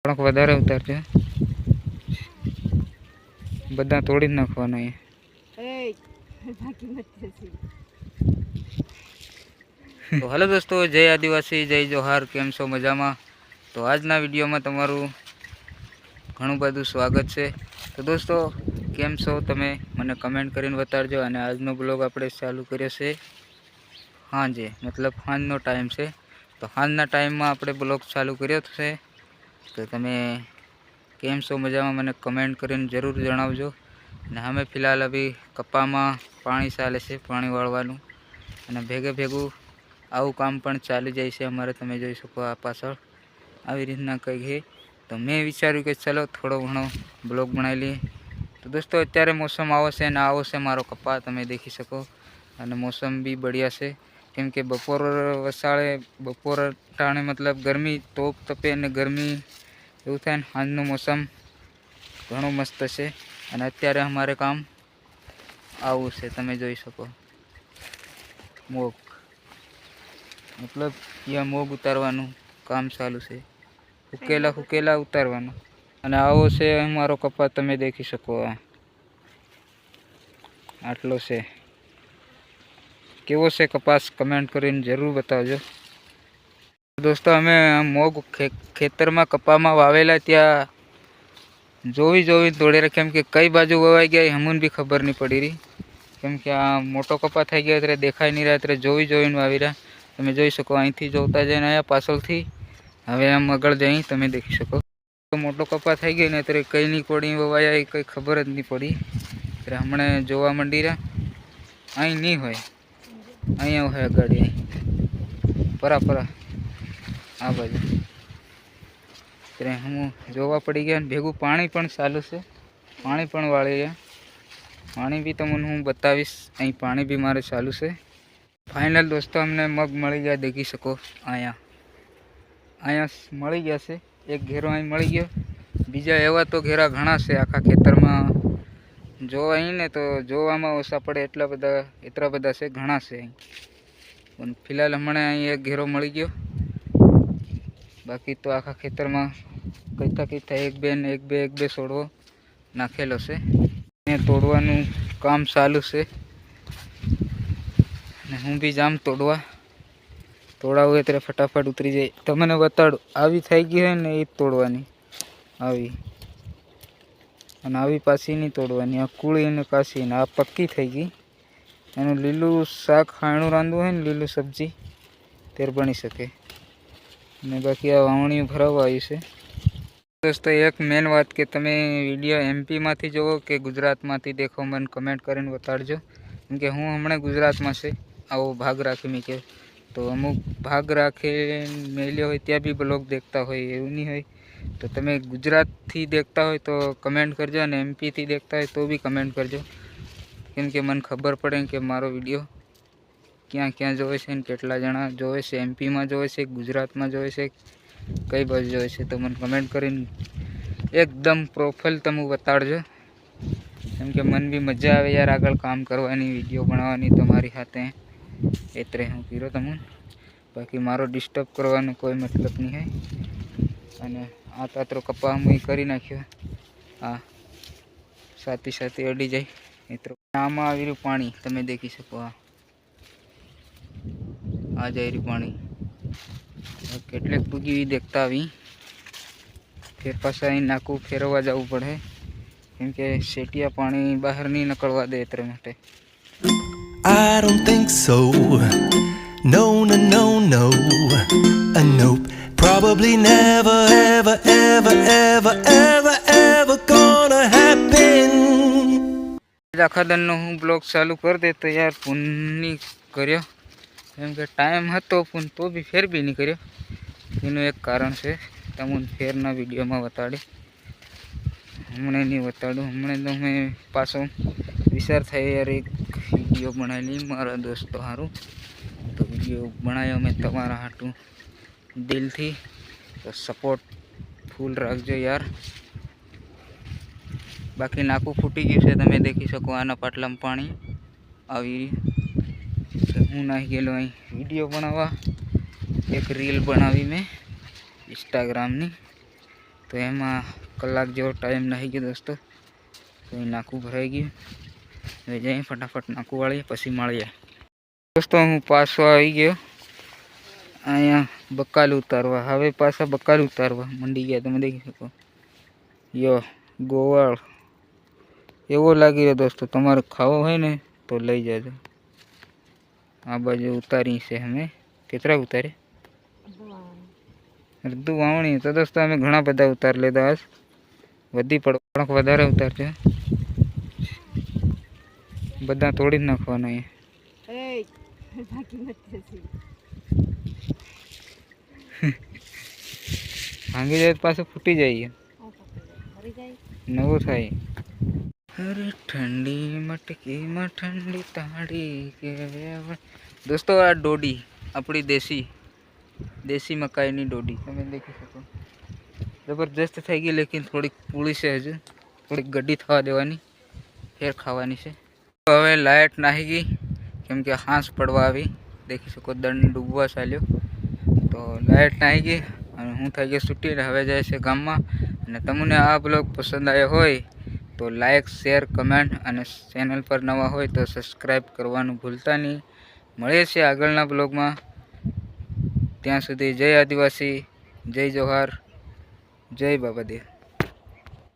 થોડોક વધારે ઉતારજો, બધા તોડી જ નાખવાના તો હેલો દોસ્તો, જય આદિવાસી, જય જોહાર. કેમ છો? મજામાં? તો આજના વિડીયોમાં તમારું ઘણું બધું સ્વાગત છે. તો દોસ્તો, કેમ છો તમે? મને કમેન્ટ કરીને બતાડજો. અને આજનો બ્લોગ આપણે ચાલુ કર્યો છે સાંજે, મતલબ સાંજનો ટાઈમ છે. તો સાંજના ટાઈમમાં આપણે બ્લોગ ચાલુ કર્યો છે. તો તમે કેમ છો? મજામાં? મને કમેન્ટ કરીને જરૂર જણાવજો. અને અમે ફિલહાલ અભી કપામાં પાણી ચાલે છે, પાણી વાળવાનું. અને ભેગું આવું કામ પણ ચાલી જાય છે અમારે. તમે જોઈ શકો આ પાછળ આવી રીતના કંઈક છે. તો મેં વિચાર્યું કે ચલો થોડો ઘણો બ્લોગ બનાવી લઈએ. તો દોસ્તો, અત્યારે મોસમ આવો છે અને આવો છે મારો કપા, તમે દેખી શકો. અને મોસમ બી બઢિયા છે, કેમ કે બપોર ટાણે મતલબ ગરમી તોપ તપે અને ગરમી એવું થાય ને. સાંજનું મોસમ ઘણું મસ્ત છે. અને અત્યારે અમારે કામ આવું છે, તમે જોઈ શકો. મોગ મતલબ અહીંયા મોગ ઉતારવાનું કામ ચાલુ છે, હુકેલા ઉતારવાનું. અને આવો છે મારો કપા, તમે દેખી શકો. આટલો છે. કેવો છે કપાસ? કમેન્ટ કરીને જરૂર બતાવજો. દોસ્તો, અમે મોગ ખેતરમાં કપામાં વાવેલા ત્યાં જોવી તોડી રહ્યા, કેમ કે કઈ બાજુ વવાઈ ગયા અમને બી ખબર નહીં પડી રહી. કેમ કે આ મોટો કપા થઈ ગયો એટલે દેખાઈ નહીં રહ્યા, એટલે જોઈને વાવી રહ્યા. તમે જોઈ શકો, અહીંથી જોતા જઈને આવ્યા પાછળથી. હવે આમ આગળ જઈ તમે દેખી શકો. મોટો કપા થઈ ગયો ને અત્યારે કઈ નહીં પડી વવાયા, એ કંઈ ખબર જ નહીં પડી. એટલે હમણાં જોવા માંડી રહ્યા. અહીં નહીં હોય, અહીંયા હોય ગાડી, અહીં પરા આ બાજુ. એટલે હું જોવા પડી ગયા. ભેગું પાણી પણ ચાલુ છે, પાણી પણ વાળી ગયા. પાણી બી તમને હું બતાવીશ. અહીં પાણી બી મારે ચાલુ છે. ફાઇનલ દોસ્તો, અમને મગ મળી ગયા, દેખી શકો. અહીંયા મળી ગયા છે. એક ઘેરો અહીં મળી ગયો. બીજા એવા તો ઘેરા ઘણા છે આખા ખેતરમાં. જોવા અહીં ને તો જોવામાં ઓછા પડે એટલા બધા છે, ઘણા છે અહીં. પણ ફિલહાલ હમણાં અહીં એક ઘેરો મળી ગયો. બાકી તો આખા ખેતરમાં કઈતા એક બે છોડવો નાખેલો છે. ને તોડવાનું કામ ચાલુ છે. ને હું બી જામ તોડાવું એટલે ફટાફટ ઉતરી જાય. તમને બતાડું, આવી થઈ ગઈ હોય ને એ તોડવાની, આવી અને આવી પાછી નહીં તોડવાની. આ કુળી અને કાશી ને આ પક્કી થઈ ગઈ. એનું લીલું શાક ખાણું રાંધવું હોય ને, લીલું સબ્જી તેર બની શકે. ને બાકી આ વાવણીઓ ભરાવવા આવી છે. દોસ્તો, એક મેન વાત કે તમે વિડીયો એમપીમાંથી જોવો કે ગુજરાતમાંથી દેખો, મને કમેન્ટ કરીને બતાડજો. કેમ કે હું હમણાં ગુજરાતમાં છે, આવો ભાગ રાખી મૂક્યો. તો અમુક ભાગ રાખી મેલ્યો હોય ત્યાં બી બ્લોગ દેખતા હોય, એવું નહીં હોય. તો તમે ગુજરાતથી દેખતા હોય તો કમેન્ટ કરજો, અને એમપીથી દેખતા હોય તો બી કમેન્ટ કરજો. કેમ કે મને ખબર પડે કે મારો વિડીયો ક્યાં જોવે છે ને કેટલા જણા જોવે છે. એમપીમાં જોવે છે, ગુજરાતમાં જોવે છે, કઈ બાજુ જોવે છે. તો મને કમેન્ટ કરીને એકદમ પ્રોફાઇલ તમે બતાડજો. કેમ કે મને બી મજા આવે યાર આગળ કામ કરવાની, વિડીયો બનાવવાની તમારી સાથે. એટલે હું કીધું તમને. બાકી મારો ડિસ્ટર્બ કરવાનો કોઈ મતલબ નહીં હોય. અને આ તાત્રો કપા હું કરી નાખ્યો. આ સાથે અડી જાય મિત્રો. આમાં આવી રહ્યું પાણી, તમે દેખી શકો. આ જઈ રહ્યું પાણી. કેટલેક પૂગી દેખતા આવી. ફેર પાછા અહીં નાકું ફેરવવા જવું પડે, કેમ કે શેટિયા પાણી બહાર નહીં નીકળવા દે એટલે માટે. I don't think so. No, no, no, no. Nope. Probably never, ever, ever, ever, ever, ever gonna happen. આખા દનનો હું બ્લોગ ચાલુ કરી દેતો યાર, પૂન કર્યો. કેમ કે ટાઈમ હતો પણ તો બી ફેર બી નહીં કર્યો. એનું એક કારણ છે, તમને ફેરના વિડીયોમાં બતાડી. હમણાં નહીં બતાડું. હમણાં તો મેં પાછો વિચાર થાય યાર એક વિડીયો બનાવી લઈ મારા દોસ્તો સારું. તો વિડીયો બનાવ્યો મેં તમારા હાટું દિલથી. તો સપોર્ટ ફૂલ રાખજો યાર. બાકી નાકું ફૂટી ગયું છે, તમે દેખી શકો. આના પાટલામાં પાણી આવી રહ્યું. હું નાહી ગયેલો અહીં વિડીયો બનાવવા. એક રીલ બનાવી મેં ઇન્સ્ટાગ્રામની. તો એમાં કલાક જેવો ટાઈમ નાખી ગયો દોસ્તો. તો એ નાકું ભરાઈ ગયું. હવે જઈએ ફટાફટ નાકું વાળીએ પછી મળીએ. દોસ્તો હું પાછો આવી ગયો અહીંયા બકાલ ઉતારવા. હવે પાછા બકાલ ઉતારવા મંડી ગયા. તમે દેખી શકો. યો ગોવાળ એવો લાગી રહ્યો દોસ્તો. તમારે ખાવો હોય ને તો લઈ જાજો. આ બાજુ ઉતારી છે અમે. કેટલા ઉતારે? અડધું વાવણી. તો દોસ્તો અમે ઘણા બધા ઉતાર લીધા. આજ વધી પડક વધારે ઉતારજો. બધા તોડી જ નાખવાના ભાંગી જાય પાછું ફૂટી જાય નવું થાય. અરે ઠંડી મટકીમાં ઠંડી તાળી કે દોસ્તો આ ડોડી આપણી દેશી મકાઈની ડોડી તમે દેખી શકો. જબરજસ્ત થઈ ગઈ લેકિન થોડીક પૂળી છે. હજુ થોડીક ગड्डी થવા દેવાની ફેર ખાવાની છે. હવે લાઇટ નાહી ગઈ કેમ કે હાંસ પડવા આવી. દેખી શકો દંડ ડૂબવા ચાલ્યો. તો લાઇટ નાહી ગઈ અને હું થઈ ગઈ છૂટી. હવે જાય છે ગામમાં. અને તમને આ બ્લોગ પસંદ આવ્યો હોય તો લાઇક શેર કમેન્ટ અને ચેનલ પર નવા હોય તો સબસ્ક્રાઈબ કરવાનું ભૂલતા નહીં. મળીએ છીએ આગળના બ્લોગમાં. ત્યાં સુધી જય આદિવાસી, જય જોહાર, જય બાબાદેવ.